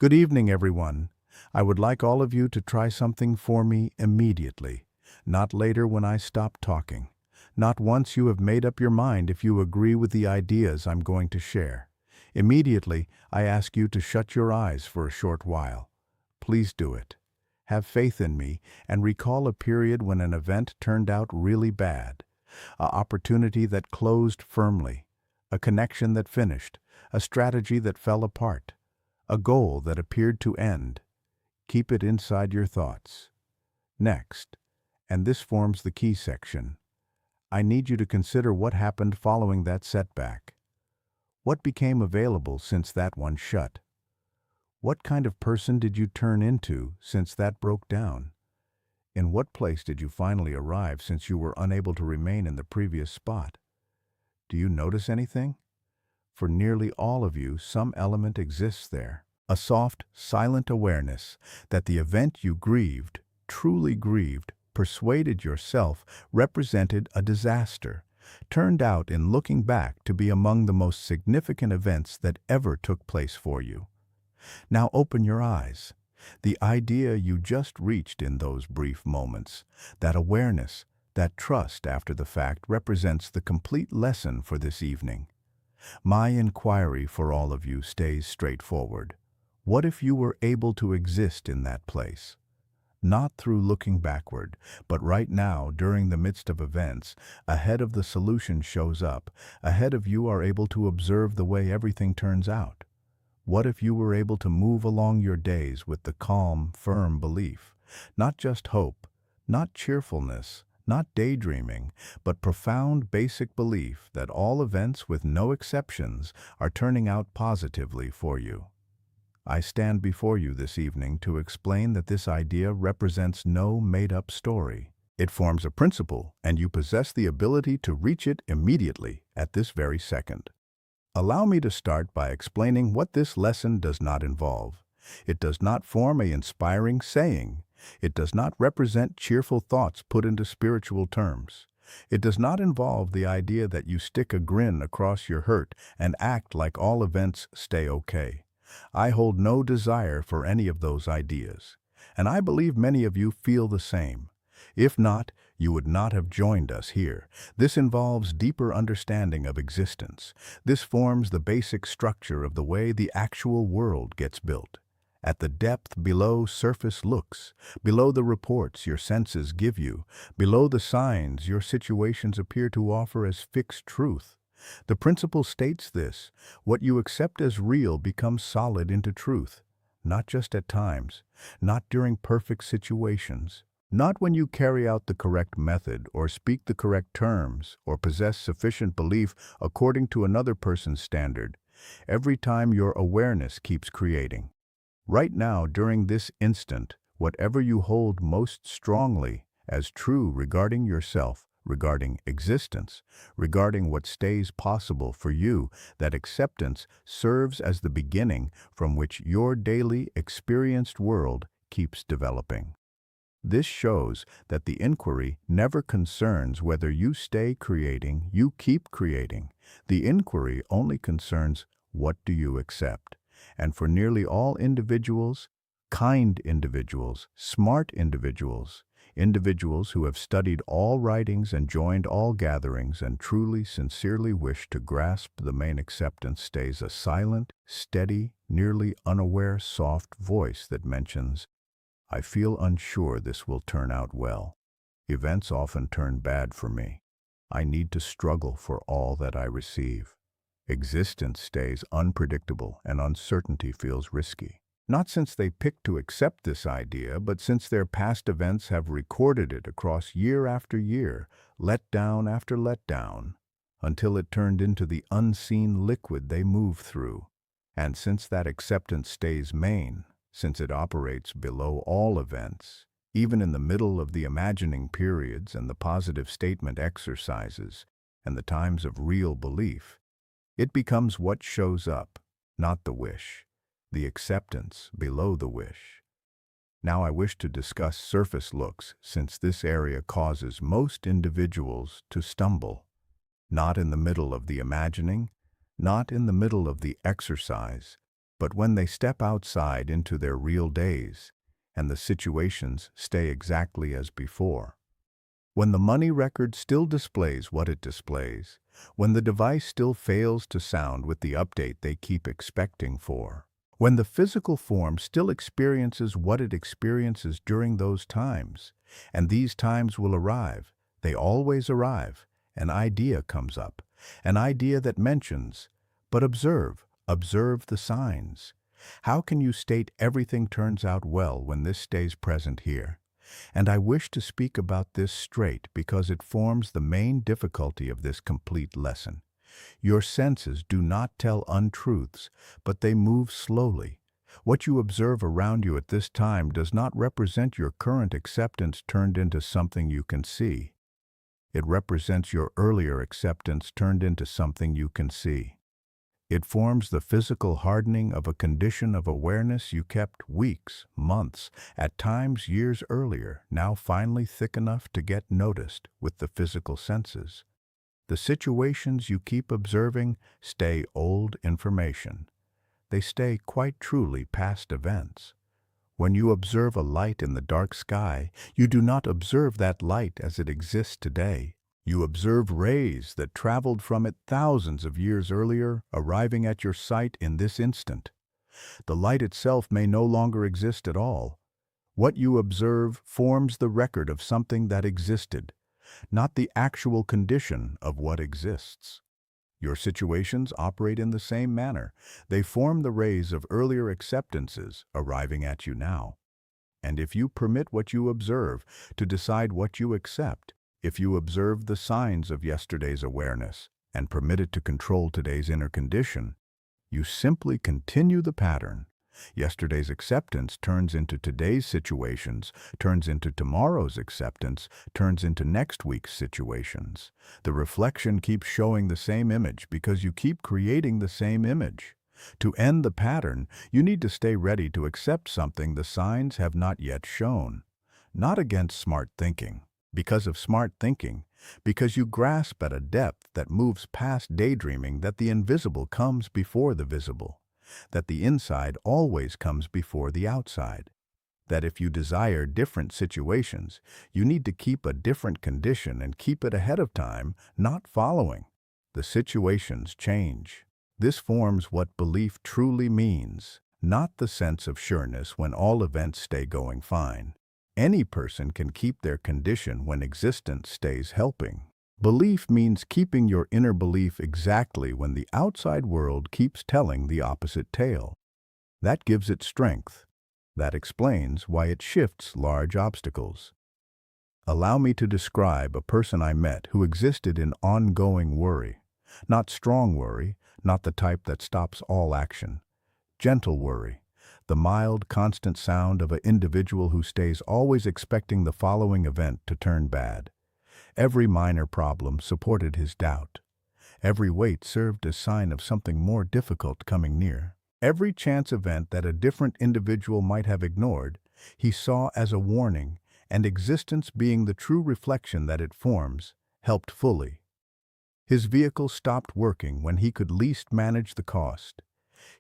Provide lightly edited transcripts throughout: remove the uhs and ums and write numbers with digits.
Good evening, everyone. I would like all of you to try something for me immediately, not later when I stop talking, not once you have made up your mind if you agree with the ideas I'm going to share. Immediately, I ask you to shut your eyes for a short while. Please do it. Have faith in me and recall a period when an event turned out really bad, an opportunity that closed firmly, a connection that finished, a strategy that fell apart, a goal that appeared to end. Keep it inside your thoughts. Next, and this forms the key section, I need you to consider what happened following that setback. What became available since that one shut? What kind of person did you turn into since that broke down? In what place did you finally arrive since you were unable to remain in the previous spot? Do you notice anything? For nearly all of you, some element exists there. A soft, silent awareness that the event you grieved, truly grieved, persuaded yourself represented a disaster, turned out in looking back to be among the most significant events that ever took place for you. Now open your eyes. The idea you just reached in those brief moments, that awareness, that trust after the fact represents the complete lesson for this evening. My inquiry for all of you stays straightforward. What if you were able to exist in that place? Not through looking backward, but right now, during the midst of events, ahead of the solution shows up, ahead of you are able to observe the way everything turns out. What if you were able to move along your days with the calm, firm belief, not just hope, not cheerfulness, not daydreaming, but profound basic belief that all events with no exceptions are turning out positively for you? I stand before you this evening to explain that this idea represents no made-up story. It forms a principle, and you possess the ability to reach it immediately at this very second. Allow me to start by explaining what this lesson does not involve. It does not form an inspiring saying. It does not represent cheerful thoughts put into spiritual terms. It does not involve the idea that you stick a grin across your hurt and act like all events stay okay. I hold no desire for any of those ideas, and I believe many of you feel the same. If not, you would not have joined us here. This involves deeper understanding of existence. This forms the basic structure of the way the actual world gets built. At the depth below surface looks, below the reports your senses give you, below the signs your situations appear to offer as fixed truth. The principle states this: what you accept as real becomes solid into truth, not just at times, not during perfect situations, not when you carry out the correct method or speak the correct terms or possess sufficient belief according to another person's standard. Every time your awareness keeps creating. Right now, during this instant, whatever you hold most strongly as true regarding yourself, regarding existence, regarding what stays possible for you, that acceptance serves as the beginning from which your daily experienced world keeps developing. This shows that the inquiry never concerns whether you stay creating, you keep creating. The inquiry only concerns what do you accept. And for nearly all individuals, kind individuals, smart individuals, individuals who have studied all writings and joined all gatherings and truly, sincerely wish to grasp the main acceptance, stays a silent, steady, nearly unaware, soft voice that mentions, I feel unsure this will turn out well. Events often turn bad for me. I need to struggle for all that I receive. Existence stays unpredictable and uncertainty feels risky. Not since they picked to accept this idea, but since their past events have recorded it across year after year, letdown after letdown, until it turned into the unseen liquid they move through. And since that acceptance stays main, since it operates below all events, even in the middle of the imagining periods and the positive statement exercises and the times of real belief, it becomes what shows up, not the wish, the acceptance below the wish. Now I wish to discuss surface looks, since this area causes most individuals to stumble. Not in the middle of the imagining, not in the middle of the exercise, But when they step outside into their real days, and the situations stay exactly as before, when the money record still displays what it displays, when the device still fails to sound with the update they keep expecting for, when the physical form still experiences what it experiences during those times, and these times will arrive, they always arrive, an idea comes up, an idea that mentions, but observe the signs. How can you state everything turns out well when this stays present here? And I wish to speak about this straight because it forms the main difficulty of this complete lesson. Your senses do not tell untruths, but they move slowly. What you observe around you at this time does not represent your current acceptance turned into something you can see. It represents your earlier acceptance turned into something you can see. It forms the physical hardening of a condition of awareness you kept weeks, months, at times years earlier, now finally thick enough to get noticed with the physical senses. The situations you keep observing stay old information. They stay quite truly past events. When you observe a light in the dark sky, you do not observe that light as it exists today. You observe rays that traveled from it thousands of years earlier, arriving at your sight in this instant. The light itself may no longer exist at all. What you observe forms the record of something that existed, not the actual condition of what exists. Your situations operate in the same manner. They form the rays of earlier acceptances arriving at you now. And if you permit what you observe to decide what you accept, if you observe the signs of yesterday's awareness and permit it to control today's inner condition, you simply continue the pattern. Yesterday's acceptance turns into today's situations, turns into tomorrow's acceptance, turns into next week's situations. The reflection keeps showing the same image because you keep creating the same image. To end the pattern, you need to stay ready to accept something the signs have not yet shown. Not against smart thinking, because of smart thinking, because you grasp at a depth that moves past daydreaming that the invisible comes before the visible, that the inside always comes before the outside, that if you desire different situations, you need to keep a different condition and keep it ahead of time, not following. The situations change. This forms what belief truly means, not the sense of sureness when all events stay going fine. Any person can keep their condition when existence stays helping. Belief means keeping your inner belief exactly when the outside world keeps telling the opposite tale. That gives it strength. That explains why it shifts large obstacles. Allow me to describe a person I met who existed in ongoing worry. Not strong worry, not the type that stops all action. Gentle worry. The mild, constant sound of an individual who stays always expecting the following event to turn bad. Every minor problem supported his doubt. Every weight served as sign of something more difficult coming near. Every chance event that a different individual might have ignored, he saw as a warning, and existence being the true reflection that it forms, helped fully. His vehicle stopped working when he could least manage the cost.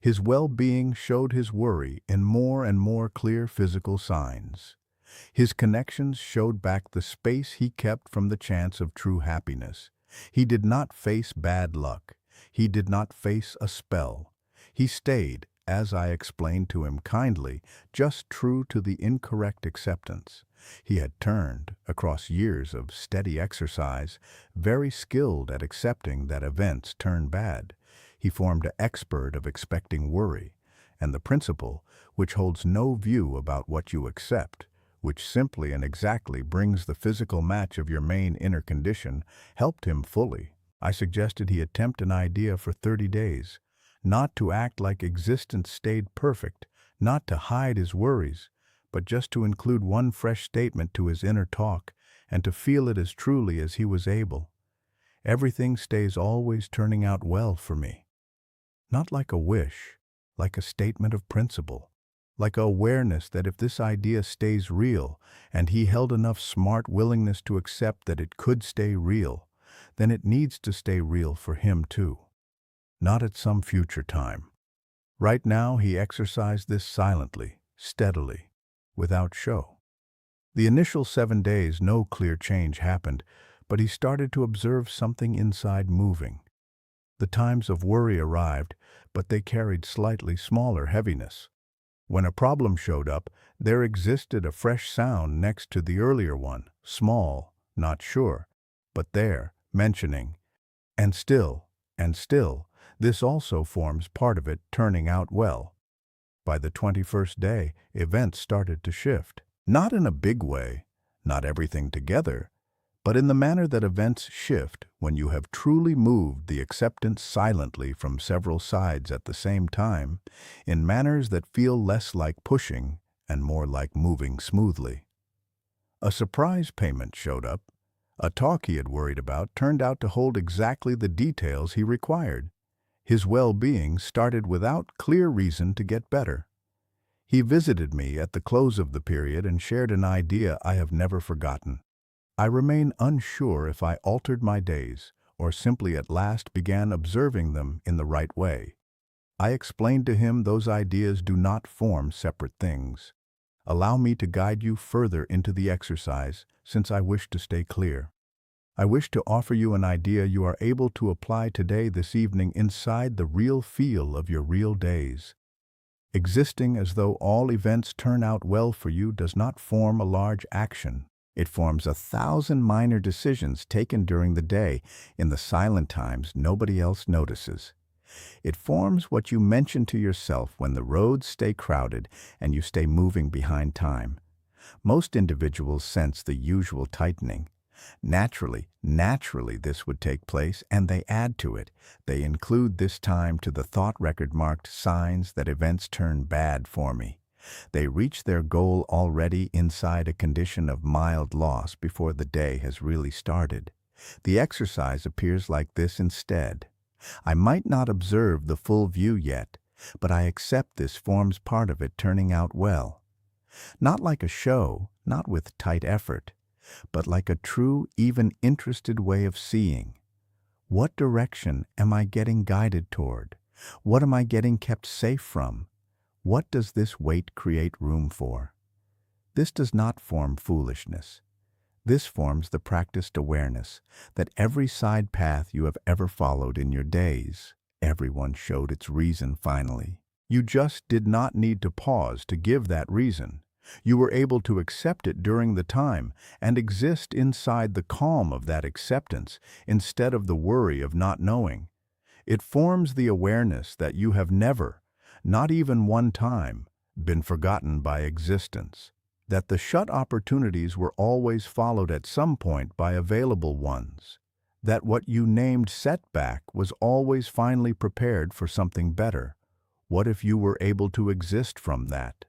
His well-being showed his worry in more and more clear physical signs. His connections showed back the space he kept from the chance of true happiness. He did not face bad luck. He did not face a spell. He stayed, as I explained to him kindly, just true to the incorrect acceptance. He had turned, across years of steady exercise, very skilled at accepting that events turn bad. He formed an expert of expecting worry, and the principle, which holds no view about what you accept, which simply and exactly brings the physical match of your main inner condition, helped him fully. I suggested he attempt an idea for 30 days, not to act like existence stayed perfect, not to hide his worries, but just to include one fresh statement to his inner talk and to feel it as truly as he was able. Everything stays always turning out well for me. Not like a wish, like a statement of principle, like a awareness that if this idea stays real, and he held enough smart willingness to accept that it could stay real, then it needs to stay real for him too. Not at some future time, Right now, he exercised this silently, steadily, without show. The initial 7 days, no clear change happened, but he started to observe something inside moving. The times of worry arrived, but they carried slightly smaller heaviness. When a problem showed up, there existed a fresh sound next to the earlier one, small, not sure, but there, mentioning, and still, this also forms part of it turning out well. By the 21st day, events started to shift. Not in a big way, not everything together, but in the manner that events shift when you have truly moved the acceptance silently from several sides at the same time, in manners that feel less like pushing and more like moving smoothly. A surprise payment showed up. A talk he had worried about turned out to hold exactly the details he required. His well-being started without clear reason to get better. He visited me at the close of the period and shared an idea I have never forgotten. I remain unsure if I altered my days or simply at last began observing them in the right way. I explained to him those ideas do not form separate things. Allow me to guide you further into the exercise, since I wish to stay clear. I wish to offer you an idea you are able to apply today, this evening, inside the real feel of your real days. Existing as though all events turn out well for you does not form a large action. It forms 1,000 minor decisions taken during the day in the silent times nobody else notices. It forms what you mention to yourself when the roads stay crowded and you stay moving behind time. Most individuals sense the usual tightening. Naturally, this would take place, and they add to it. They include this time to the thought record marked signs that events turn bad for me. They reach their goal already inside a condition of mild loss before the day has really started. The exercise appears like this instead. I might not observe the full view yet, but I accept this forms part of it turning out well. Not like a show, not with tight effort, but like a true, even interested way of seeing. What direction am I getting guided toward? What am I getting kept safe from? What does this weight create room for? This does not form foolishness. This forms the practiced awareness that every side path you have ever followed in your days, everyone showed its reason finally. You just did not need to pause to give that reason. You were able to accept it during the time and exist inside the calm of that acceptance instead of the worry of not knowing. It forms the awareness that you have never, not even one time, been forgotten by existence. That the shut opportunities were always followed at some point by available ones. That what you named setback was always finally prepared for something better. What if you were able to exist from that?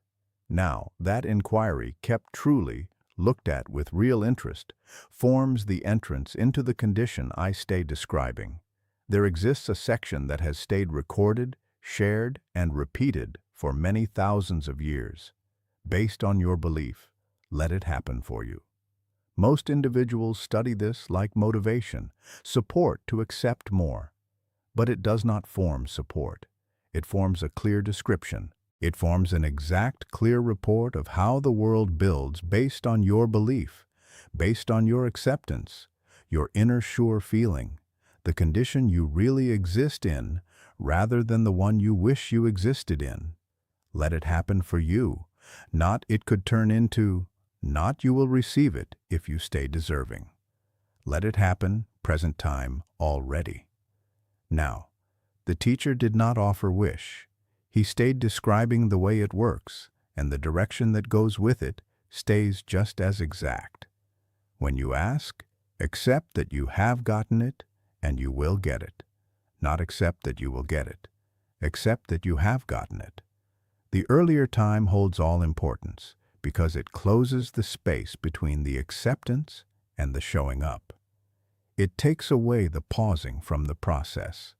Now, that inquiry, kept truly, looked at with real interest, forms the entrance into the condition I stay describing. There exists a section that has stayed recorded, shared, and repeated for many thousands of years. Based on your belief, let it happen for you. Most individuals study this like motivation, support to accept more. But it does not form support. It forms a clear description. It forms an exact, clear report of how the world builds based on your belief, based on your acceptance, your inner sure feeling, the condition you really exist in, rather than the one you wish you existed in. Let it happen for you. Not it could turn into, not you will receive it if you stay deserving. Let it happen, present time, already. Now, the teacher did not offer wish. He stayed describing the way it works, and the direction that goes with it stays just as exact. When you ask, accept that you have gotten it and you will get it. Not accept that you will get it. Accept that you have gotten it. The earlier time holds all importance because it closes the space between the acceptance and the showing up. It takes away the pausing from the process.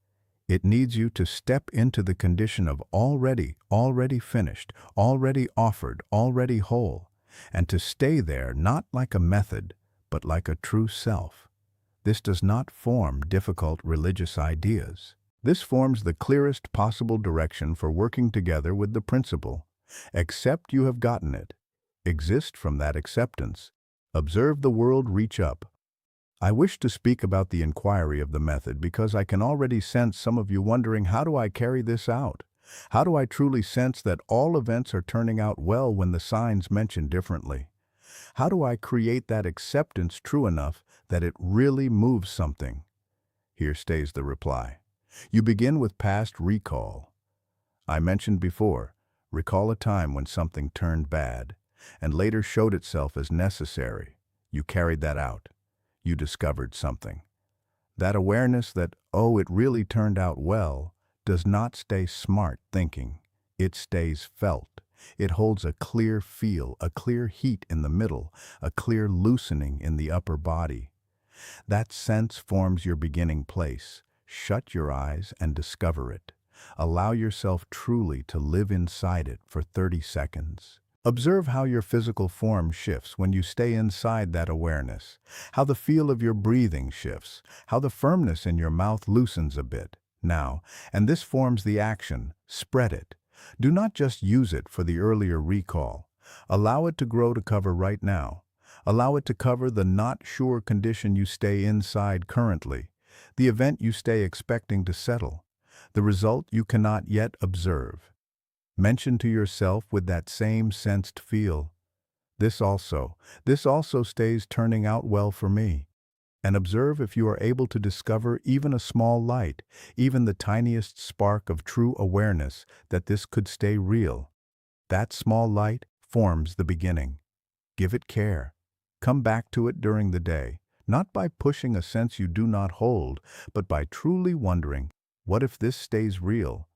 It needs you to step into the condition of already finished, already offered, already whole, and to stay there not like a method, but like a true self. This does not form difficult religious ideas. This forms the clearest possible direction for working together with the principle. Accept you have gotten it. Exist from that acceptance. Observe the world reach up. I wish to speak about the inquiry of the method because I can already sense some of you wondering, how do I carry this out? How do I truly sense that all events are turning out well when the signs mention differently? How do I create that acceptance true enough that it really moves something? Here stays the reply. You begin with past recall. I mentioned before, recall a time when something turned bad and later showed itself as necessary. You carried that out. You discovered something. That awareness that, oh, it really turned out well, does not stay smart thinking. It stays felt. It holds a clear feel, a clear heat in the middle, a clear loosening in the upper body. That sense forms your beginning place. Shut your eyes and discover it. Allow yourself truly to live inside it for 30 seconds. Observe how your physical form shifts when you stay inside that awareness, how the feel of your breathing shifts, how the firmness in your mouth loosens a bit. Now, and this forms the action, spread it. Do not just use it for the earlier recall. Allow it to grow to cover right now. Allow it to cover the not sure condition you stay inside currently, the event you stay expecting to settle, the result you cannot yet observe. Mention to yourself with that same sensed feel, this also stays turning out well for me. And observe if you are able to discover even a small light, even the tiniest spark of true awareness that this could stay real. That small light forms the beginning. Give it care. Come back to it during the day, not by pushing a sense you do not hold, but by truly wondering, what if this stays real?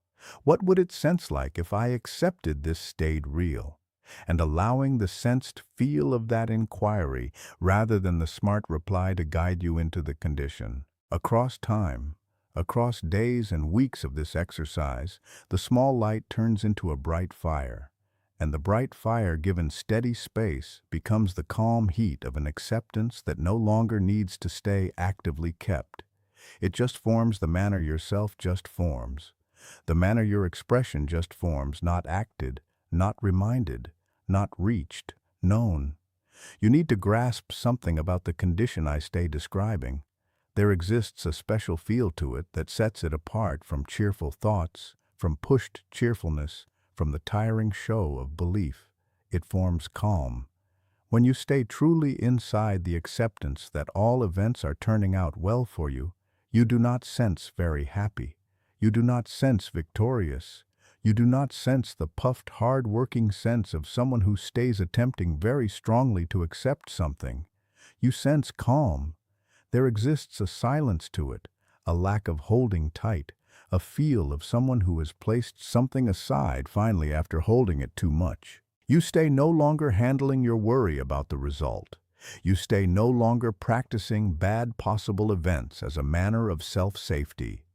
What would it sense like if I accepted this stayed real? And allowing the sensed feel of that inquiry rather than the smart reply to guide you into the condition. Across time, across days and weeks of this exercise, the small light turns into a bright fire. And the bright fire, given steady space, becomes the calm heat of an acceptance that no longer needs to stay actively kept. It just forms the manner yourself just forms. The manner your expression just forms, not acted, not reminded, not reached, known. You need to grasp something about the condition I stay describing. There exists a special feel to it that sets it apart from cheerful thoughts, from pushed cheerfulness, from the tiring show of belief. It forms calm. When you stay truly inside the acceptance that all events are turning out well for you, you do not sense very happy. You do not sense victorious. You do not sense the puffed, hard-working sense of someone who stays attempting very strongly to accept something. You sense calm. There exists a silence to it, a lack of holding tight, a feel of someone who has placed something aside finally after holding it too much. You stay no longer handling your worry about the result. You stay no longer practicing bad possible events as a manner of self-safety.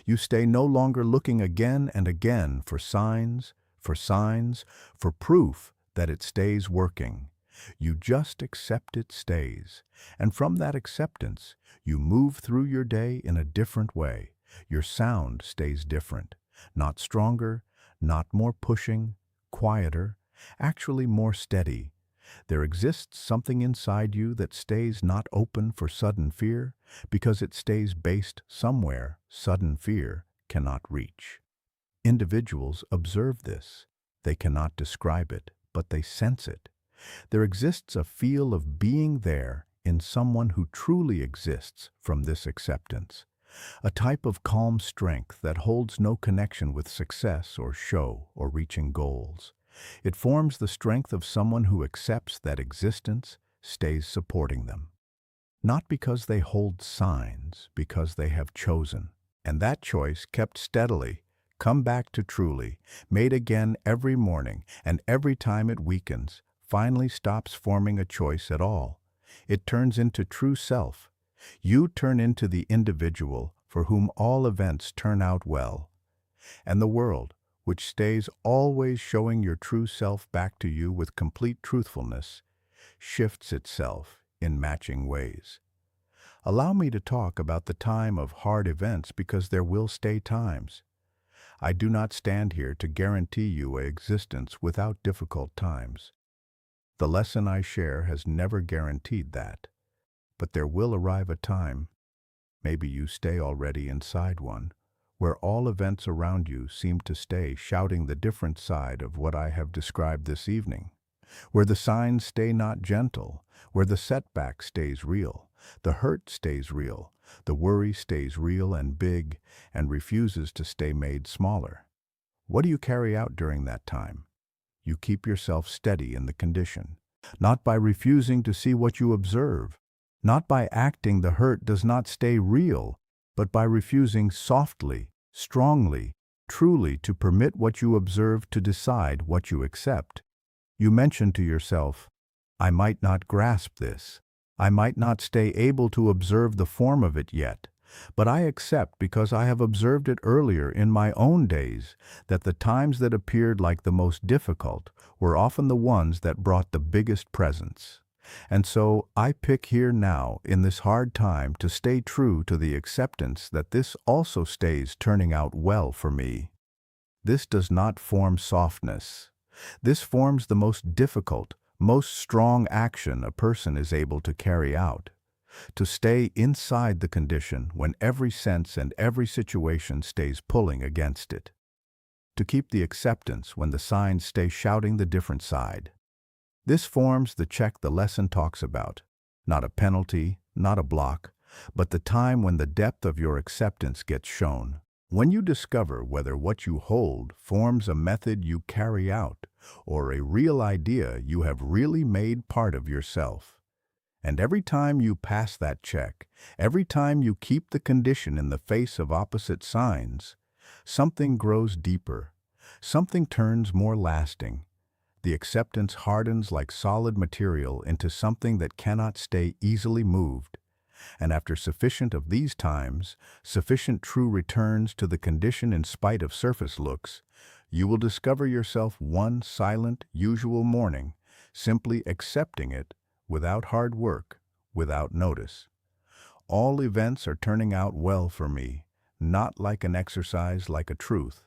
You stay no longer looking again and again for signs, for proof that it stays working. You just accept it stays. And from that acceptance, you move through your day in a different way. Your sound stays different. Not stronger, not more pushing, quieter, actually more steady. There exists something inside you that stays not open for sudden fear, because it stays based somewhere sudden fear cannot reach. Individuals observe this. They cannot describe it, but they sense it. There exists a feel of being there in someone who truly exists from this acceptance. A type of calm strength that holds no connection with success or show or reaching goals. It forms the strength of someone who accepts that existence stays supporting them. Not because they hold signs, because they have chosen. And that choice kept steadily, come back to truly, made again every morning, and every time it weakens, finally stops forming a choice at all. It turns into true self. You turn into the individual for whom all events turn out well. And the world, which stays always showing your true self back to you with complete truthfulness, shifts itself in matching ways. Allow me to talk about the time of hard events because there will stay times. I do not stand here to guarantee you an existence without difficult times. The lesson I share has never guaranteed that. But there will arrive a time, maybe you stay already inside one, where all events around you seem to stay shouting the different side of what I have described this evening, where the signs stay not gentle, where the setback stays real, the hurt stays real, the worry stays real and big and refuses to stay made smaller. What do you carry out during that time? You keep yourself steady in the condition, not by refusing to see what you observe, not by acting the hurt does not stay real, but by refusing softly, strongly, truly to permit what you observe to decide what you accept. You mention to yourself, I might not grasp this. I might not stay able to observe the form of it yet, but I accept because I have observed it earlier in my own days that the times that appeared like the most difficult were often the ones that brought the biggest presents. And so I pick here now in this hard time to stay true to the acceptance that this also stays turning out well for me. This does not form softness. This forms the most difficult, most strong action a person is able to carry out. To stay inside the condition when every sense and every situation stays pulling against it. To keep the acceptance when the signs stay shouting the different side. This forms the check the lesson talks about. Not a penalty, not a block, but the time when the depth of your acceptance gets shown. When you discover whether what you hold forms a method you carry out or a real idea you have really made part of yourself. And every time you pass that check, every time you keep the condition in the face of opposite signs, something grows deeper, something turns more lasting. The acceptance hardens like solid material into something that cannot stay easily moved. And after sufficient of these times, sufficient true returns to the condition in spite of surface looks, you will discover yourself one silent, usual morning, simply accepting it without hard work, without notice. All events are turning out well for me, not like an exercise, like a truth.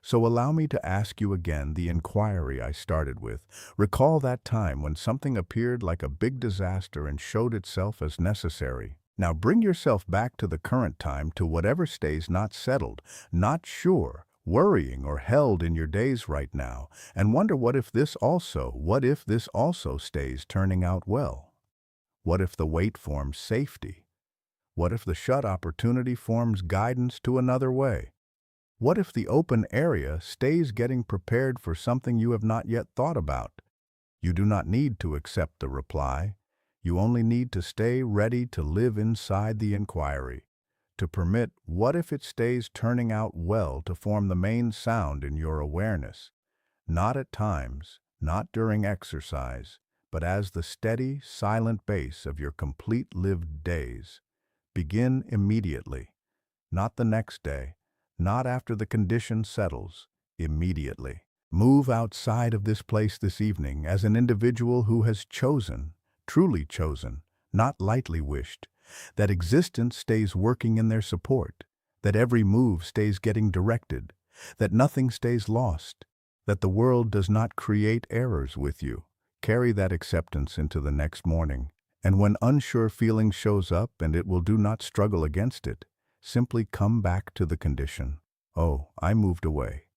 So allow me to ask you again the inquiry I started with. Recall that time when something appeared like a big disaster and showed itself as necessary. Now bring yourself back to the current time, to whatever stays not settled, not sure, worrying or held in your days right now, and wonder what if this also stays turning out well? What if the wait forms safety? What if the shut opportunity forms guidance to another way? What if the open area stays getting prepared for something you have not yet thought about? You do not need to accept the reply. You only need to stay ready to live inside the inquiry, to permit what if it stays turning out well to form the main sound in your awareness, not at times, not during exercise, but as the steady, silent base of your complete lived days. Begin immediately, not the next day, not after the condition settles, immediately. Move outside of this place this evening as an individual who has chosen, truly chosen, not lightly wished, that existence stays working in their support, that every move stays getting directed, that nothing stays lost, that the world does not create errors with you. Carry that acceptance into the next morning, and when unsure feeling shows up, and it will do not struggle against it, simply come back to the condition. Oh, I moved away.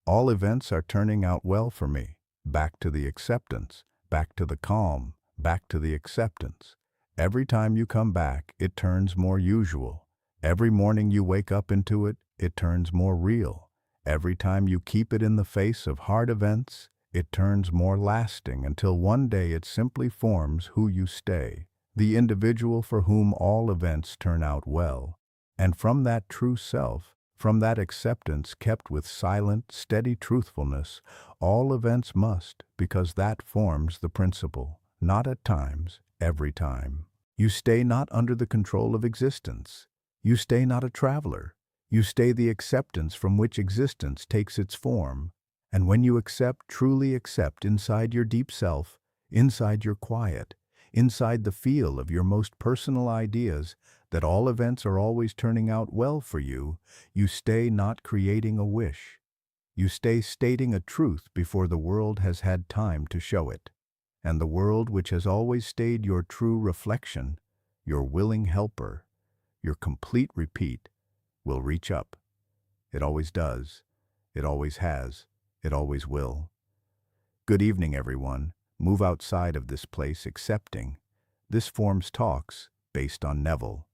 All events are turning out well for me. Back to the acceptance, back to the calm, back to the acceptance. Every time you come back, it turns more usual. Every morning you wake up into it, it turns more real. Every time you keep it in the face of hard events, it turns more lasting until one day it simply forms who you stay, the individual for whom all events turn out well. And from that true self, from that acceptance kept with silent, steady truthfulness, all events must, because that forms the principle, not at times, every time. You stay not under the control of existence. You stay not a traveler. You stay the acceptance from which existence takes its form. And when you accept, truly accept inside your deep self, inside your quiet, inside the feel of your most personal ideas, that all events are always turning out well for you, you stay not creating a wish. You stay stating a truth before the world has had time to show it. And the world, which has always stayed your true reflection, your willing helper, your complete repeat, will reach up. It always does. It always has. It always will. Good evening, everyone. Move outside of this place accepting. This forms talks based on Neville.